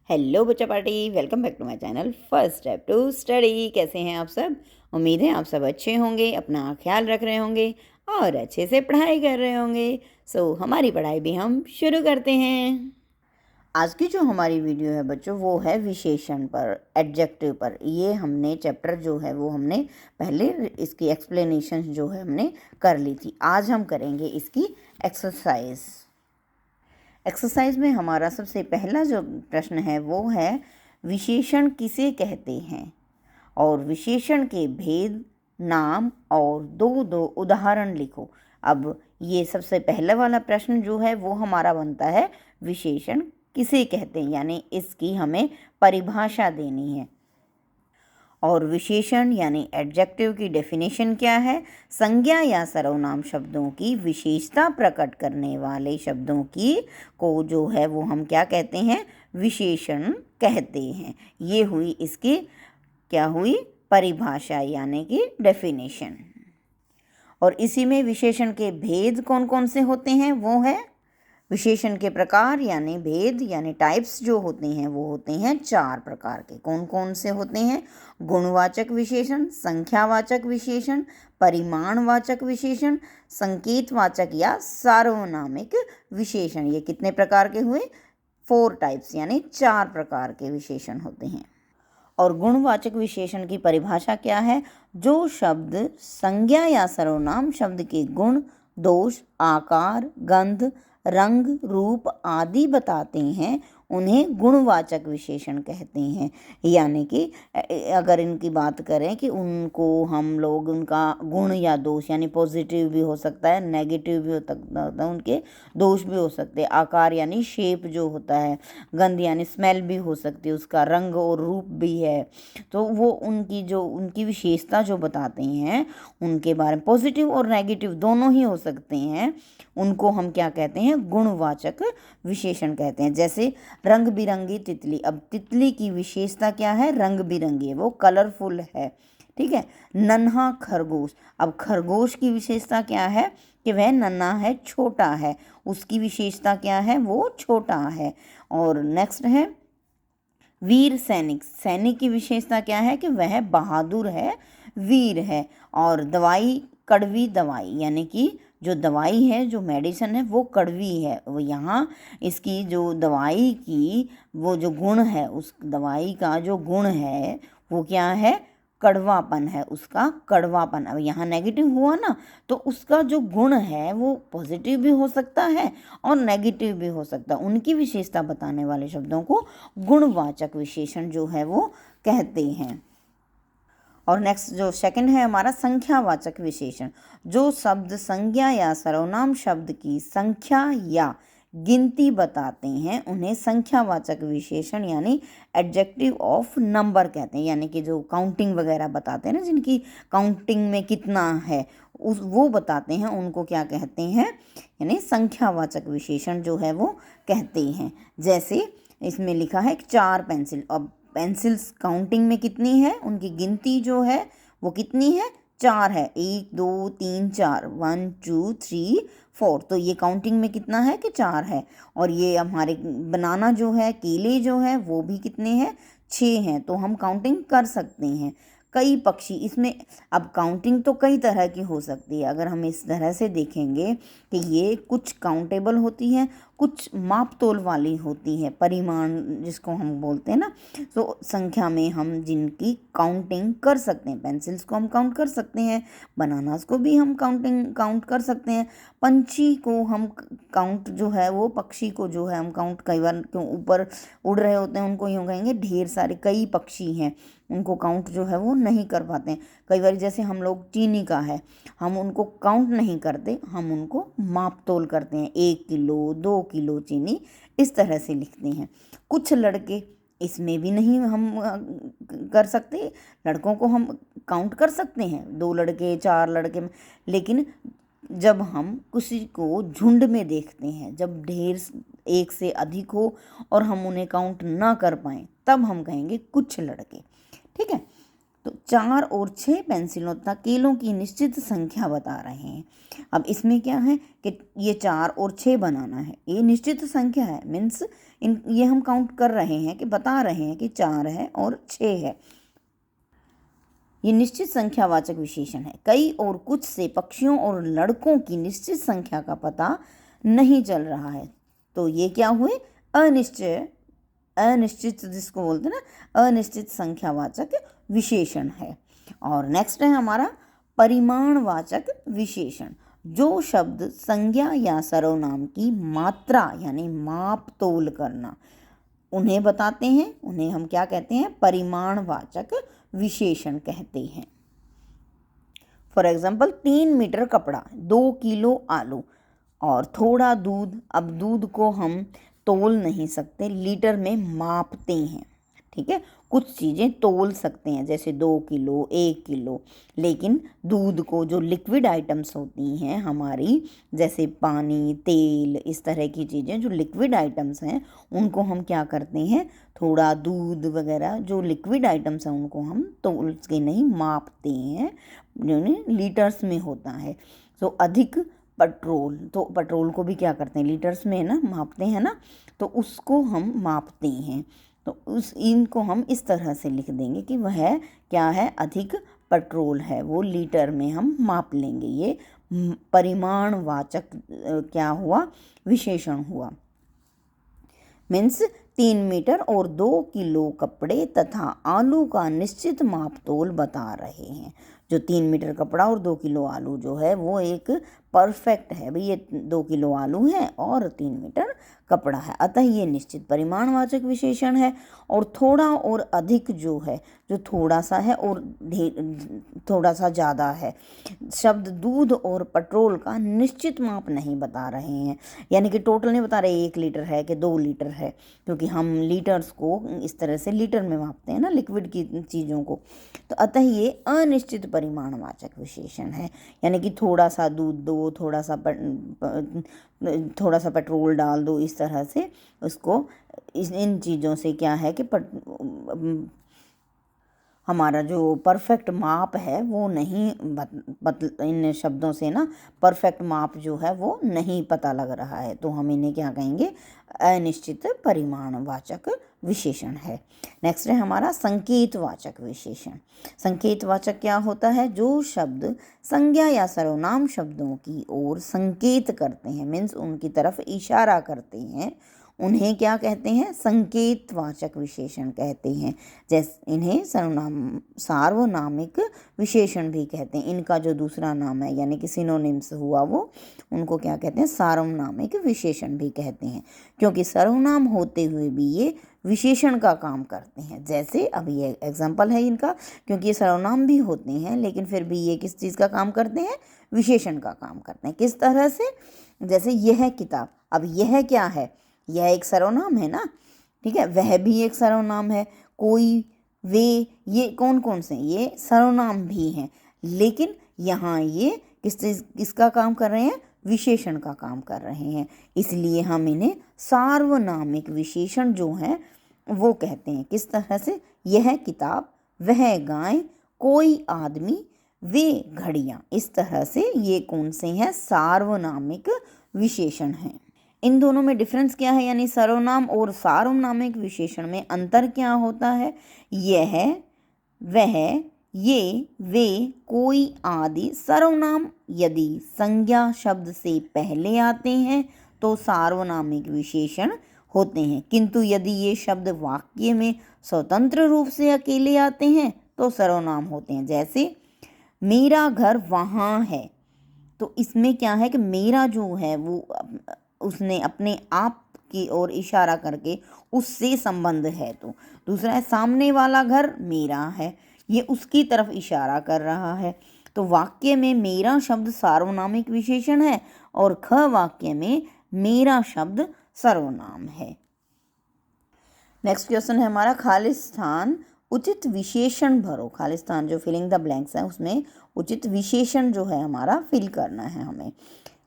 Hello बच्चा पार्टी, welcome back to my channel first step to study. कैसे हैं आप सब? उम्मीद है आप सब अच्छे होंगे, अपना ख्याल रख रहे होंगे और अच्छे से पढ़ाई कर रहे होंगे। हमारी पढ़ाई भी हम शुरू करते हैं। आज की जो हमारी वीडियो है बच्चों, वो है विशेषण पर, एडजेक्टिव पर। ये हमने चैप्टर जो है वो हमने पहले इसकी एक्सप्लेनेशन जो है हमने कर ली थी। आज हम करेंगे इसकी एक्सरसाइज में हमारा सबसे पहला जो प्रश्न है वो है विशेषण किसे कहते हैं, और विशेषण के भेद, नाम और दो दो उदाहरण लिखो। अब ये सबसे पहला वाला प्रश्न जो है वो हमारा बनता है विशेषण किसे कहते हैं, यानी इसकी हमें परिभाषा देनी है। और विशेषण यानी एडजेक्टिव की डेफिनेशन क्या है? संज्ञा या सर्वनाम शब्दों की विशेषता प्रकट करने वाले शब्दों की को जो है वो हम क्या कहते हैं? विशेषण कहते हैं। ये हुई इसकी क्या हुई? परिभाषा यानी कि डेफिनेशन। और इसी में विशेषण के भेद कौन कौन से होते हैं वो है विशेषण के प्रकार यानी भेद यानी टाइप्स जो होते हैं वो होते हैं 4 प्रकार के। कौन कौन से होते हैं? गुणवाचक विशेषण, संख्यावाचक विशेषण, परिमाणवाचक विशेषण, संकेतवाचक या सार्वनामिक विशेषण। ये कितने प्रकार के हुए? 4 टाइप्स यानी 4 प्रकार के विशेषण होते हैं। और गुणवाचक विशेषण की परिभाषा क्या है? जो शब्द संज्ञा या सर्वनाम शब्द के गुण, दोष, आकार, गंध, रंग, रूप आदि बताते हैं उन्हें गुणवाचक विशेषण कहते हैं। यानी कि अगर इनकी बात करें कि उनको हम लोग उनका गुण या दोष यानी पॉजिटिव भी हो सकता है, नेगेटिव भी हो सकता है, उनके दोष भी हो सकते हैं। आकार यानी शेप जो होता है, गंध यानी स्मेल भी हो सकती है, उसका रंग और रूप भी है। तो वो उनकी विशेषता जो बताते हैं उनके बारे में, पॉजिटिव और नेगेटिव दोनों ही हो सकते हैं, उनको हम क्या कहते हैं? गुणवाचक विशेषण कहते हैं। जैसे रंग बिरंगी तितली। अब तितली की विशेषता क्या है? रंग बिरंगी है, वो कलरफुल है। ठीक है। नन्हा खरगोश। अब खरगोश की विशेषता क्या है? कि वह नन्हा है, छोटा है। उसकी विशेषता क्या है? वो छोटा है। और नेक्स्ट है वीर सैनिक। सैनिक की विशेषता क्या है? कि वह बहादुर है, वीर है। और दवाई, कड़वी दवाई, यानी कि जो दवाई है, जो मेडिसिन है वो कड़वी है। वो यहाँ इसकी जो दवाई की वो जो गुण है, उस दवाई का जो गुण है वो क्या है? कड़वापन है, उसका कड़वापन। अब यहाँ नेगेटिव हुआ ना, तो उसका जो गुण है वो पॉजिटिव भी हो सकता है और नेगेटिव भी हो सकता है। उनकी विशेषता बताने वाले शब्दों को गुणवाचक विशेषण जो है वो कहते हैं। और नेक्स्ट जो सेकंड है हमारा संख्यावाचक विशेषण। जो शब्द संज्ञा या सर्वनाम शब्द की संख्या या गिनती बताते हैं उन्हें संख्यावाचक विशेषण यानी एडजेक्टिव ऑफ नंबर कहते हैं। यानी कि जो काउंटिंग वगैरह बताते हैं ना, जिनकी काउंटिंग में कितना है वो बताते हैं, उनको क्या कहते हैं? यानी संख्यावाचक विशेषण जो है वो कहते हैं। जैसे इसमें लिखा है 4 पेंसिल। अब पेंसिल्स काउंटिंग में कितनी है? उनकी गिनती जो है वो कितनी है? 4 है। 1 2 3 4, 1 2 3 4। तो ये काउंटिंग में कितना है? कि 4 है। और ये हमारे बनाना जो है, केले जो है वो भी कितने हैं? 6 हैं। तो हम काउंटिंग कर सकते हैं। कई पक्षी इसमें। अब काउंटिंग तो कई तरह की हो सकती है। अगर हम इस तरह से देखेंगे कि ये कुछ काउंटेबल होती है, कुछ माप तोल वाली होती है, परिमाण जिसको हम बोलते हैं ना। तो संख्या में हम जिनकी काउंटिंग कर सकते हैं, पेंसिल्स को हम काउंट कर सकते हैं, बनानास को भी हम काउंट कर सकते हैं, पंछी को हम काउंट जो है वो पक्षी को जो है हम काउंट कई बार क्यों ऊपर उड़ रहे होते हैं उनको यूँ कहेंगे ढेर सारे कई पक्षी हैं, उनको काउंट जो है वो नहीं कर पाते हैं। कई बार जैसे हम लोग चीनी का है, हम उनको काउंट नहीं करते, हम उनको माप तोल करते हैं। 1 किलो 2 किलो चीनी इस तरह से लिखते हैं। कुछ लड़के इसमें भी नहीं हम कर सकते। लड़कों को हम काउंट कर सकते हैं, 2 लड़के 4 लड़के, लेकिन जब हम किसी को झुंड में देखते हैं, जब ढेर एक से अधिक हो और हम उन्हें काउंट ना कर पाएँ, तब हम कहेंगे कुछ लड़के। ठीक है। तो 4 और 6 पेंसिलों तथा केलों की निश्चित संख्या बता रहे हैं। अब इसमें क्या है कि ये 4 और 6 बनाना है, ये निश्चित संख्या है, मीन्स ये हम काउंट कर रहे हैं कि बता रहे हैं कि 4 है और 6 है। ये निश्चित संख्यावाचक विशेषण है। कई और कुछ से पक्षियों और लड़कों की निश्चित संख्या का पता नहीं चल रहा है, तो ये क्या हुए? अनिश्चित जिसको बोलते हैं ना, अनिश्चित संख्यावाचक विशेषण है। और नेक्स्ट है हमारा परिमाणवाचक विशेषण। जो शब्द संज्ञा या सर्वनाम की मात्रा यानी माप तोल करना उन्हें बताते हैं, उन्हें हम क्या कहते हैं? परिमाणवाचक विशेषण कहते हैं। फॉर एग्जाम्पल 3 मीटर कपड़ा, 2 किलो आलू और थोड़ा दूध। अब दूध को हम तोल नहीं सकते, लीटर में मापते हैं, ठीक है। कुछ चीज़ें तोल सकते हैं जैसे 2 किलो, 1 किलो, लेकिन दूध को, जो लिक्विड आइटम्स होती हैं हमारी, जैसे पानी, तेल, इस तरह की चीज़ें जो लिक्विड आइटम्स हैं, उनको हम क्या करते हैं? थोड़ा दूध वगैरह जो लिक्विड आइटम्स हैं उनको हम तोल के नहीं, मापते हैं, जो लीटर्स में होता है। तो अधिक पेट्रोल, तो पेट्रोल को भी क्या करते हैं? लीटर्स में ना मापते हैं ना, तो उसको हम मापते हैं। तो इनको हम इस तरह से लिख देंगे कि वह क्या है? अधिक पेट्रोल है, वो लीटर में हम माप लेंगे। ये परिमाणवाचक क्या हुआ? विशेषण हुआ। मीन्स 3 मीटर और 2 किलो कपड़े तथा आलू का निश्चित माप तोल बता रहे हैं। जो 3 मीटर कपड़ा और 2 किलो आलू जो है वो एक परफेक्ट है, भाई ये 2 किलो आलू है और 3 मीटर कपड़ा है, अतः ये निश्चित परिमाणवाचक विशेषण है। और थोड़ा और अधिक जो है, जो थोड़ा सा है और थोड़ा सा ज़्यादा है, शब्द दूध और पेट्रोल का निश्चित माप नहीं बता रहे हैं, यानी कि टोटल नहीं बता रहे 1 लीटर है कि 2 लीटर है, क्योंकि हम लीटर्स को इस तरह से लीटर में मापते हैं ना, लिक्विड की चीज़ों को। तो अतः ये अनिश्चित परिमाणवाचक विशेषण है, यानी कि थोड़ा सा दूध दो, थोड़ा सा पेट्रोल डाल दो, इस तरह से उसको इन चीज़ों से क्या है कि हमारा जो परफेक्ट माप है वो नहीं इन शब्दों से ना परफेक्ट माप जो है वो नहीं पता लग रहा है, तो हम इन्हें क्या कहेंगे? अनिश्चित परिमाणवाचक विशेषण है। नेक्स्ट है हमारा संकेतवाचक विशेषण। संकेतवाचक क्या होता है? जो शब्द संज्ञा या सर्वनाम शब्दों की ओर संकेत करते हैं, मीन्स उनकी तरफ इशारा करते हैं, उन्हें क्या कहते हैं? संकेतवाचक विशेषण कहते हैं। जैसे इन्हें सार्वनामिक विशेषण भी कहते हैं। इनका जो दूसरा नाम है यानी कि सिनोनिम्स हुआ वो, उनको क्या कहते हैं? सार्वनामिक विशेषण भी कहते हैं, क्योंकि सर्वनाम होते हुए भी ये विशेषण का काम करते हैं। जैसे अब ये एग्जाम्पल है इनका, क्योंकि ये सर्वनाम भी होते हैं लेकिन फिर भी ये किस चीज़ का काम करते हैं? विशेषण का काम करते हैं। किस तरह से? जैसे यह किताब, अब यह क्या है? यह एक सर्वनाम है ना, ठीक है, वह भी एक सर्वनाम है, कोई, वे, ये कौन कौन से? ये सर्वनाम भी हैं, लेकिन यहाँ ये किसका काम कर रहे हैं? विशेषण का काम कर रहे हैं, इसलिए हम इन्हें सार्वनामिक विशेषण जो हैं वो कहते हैं। किस तरह से? यह किताब, वह गाय, कोई आदमी, वे घड़ियाँ, इस तरह से ये कौन से हैं? सार्वनामिक विशेषण हैं। इन दोनों में डिफरेंस क्या है? यानी सर्वनाम और सार्वनामिक विशेषण में अंतर क्या होता है? यह, वह, ये, वे, कोई आदि सर्वनाम यदि संज्ञा शब्द से पहले आते हैं तो सार्वनामिक विशेषण होते हैं, किंतु यदि ये शब्द वाक्य में स्वतंत्र रूप से अकेले आते हैं तो सर्वनाम होते हैं। जैसे मेरा घर वहाँ है, तो इसमें क्या है कि मेरा जो है वो उसने अपने आप की ओर इशारा करके उससे संबंध है। तो दूसरा है सामने वाला घर मेरा है, ये उसकी तरफ इशारा कर रहा है। तो वाक्य में मेरा शब्द सार्वनामिक विशेषण है और ख वाक्य में मेरा शब्द सर्वनाम है। नेक्स्ट क्वेश्चन है हमारा, खालिस्तान उचित विशेषण भरो। खालिस्तान जो फिलिंग द ब्लैंक्स है उसमें उचित विशेषण जो है हमारा फिल करना है हमें।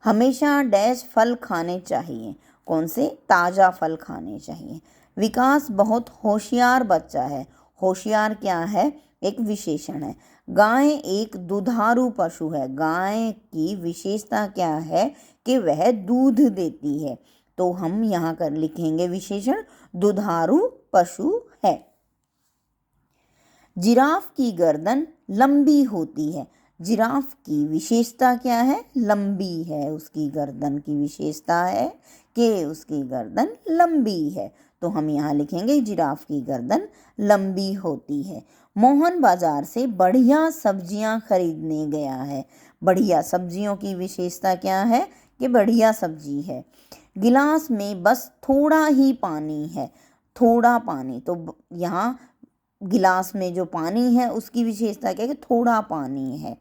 हमेशा डैश फल खाने चाहिए, कौन से? ताज़ा फल खाने चाहिए। विकास बहुत होशियार बच्चा है, होशियार क्या है? एक विशेषण है। गाय एक दुधारू पशु है। गाय की विशेषता क्या है कि वह दूध देती है, तो हम यहाँ कर लिखेंगे विशेषण दुधारू पशु है। जिराफ की गर्दन लंबी होती है। जिराफ की विशेषता क्या है? लंबी है। उसकी गर्दन की विशेषता है कि उसकी गर्दन लंबी है, तो हम यहाँ लिखेंगे जिराफ की गर्दन लंबी होती है। मोहन बाजार से बढ़िया सब्जियां खरीदने गया है। बढ़िया सब्जियों की विशेषता क्या है कि बढ़िया सब्जी है। गिलास में बस थोड़ा ही पानी है। थोड़ा पानी, तो यहाँ गिलास में जो पानी है उसकी विशेषता क्या है कि थोड़ा पानी है।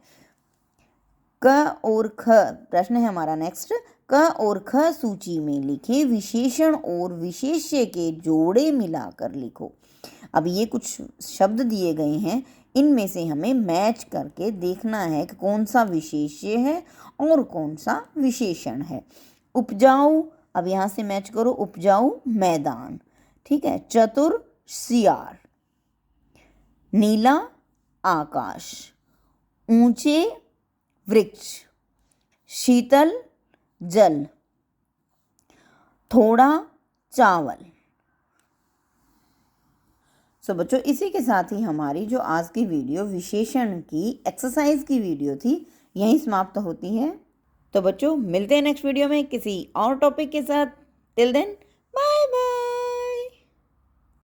क और ख प्रश्न है हमारा नेक्स्ट। क और ख सूची में लिखे विशेषण और विशेष्य के जोड़े मिलाकर लिखो। अब ये कुछ शब्द दिए गए हैं, इनमें से हमें मैच करके देखना है कि कौन सा विशेष्य है और कौन सा विशेषण है। उपजाऊ, अब यहाँ से मैच करो। उपजाऊ मैदान, ठीक है। चतुर सियार। नीला आकाश। ऊंचे वृक्ष। शीतल जल। थोड़ा चावल। सो बच्चों, इसी के साथ ही हमारी जो आज की वीडियो विशेषण की एक्सरसाइज की वीडियो थी यहीं समाप्त होती है। तो बच्चों, मिलते हैं नेक्स्ट वीडियो में किसी और टॉपिक के साथ। Till then, bye bye.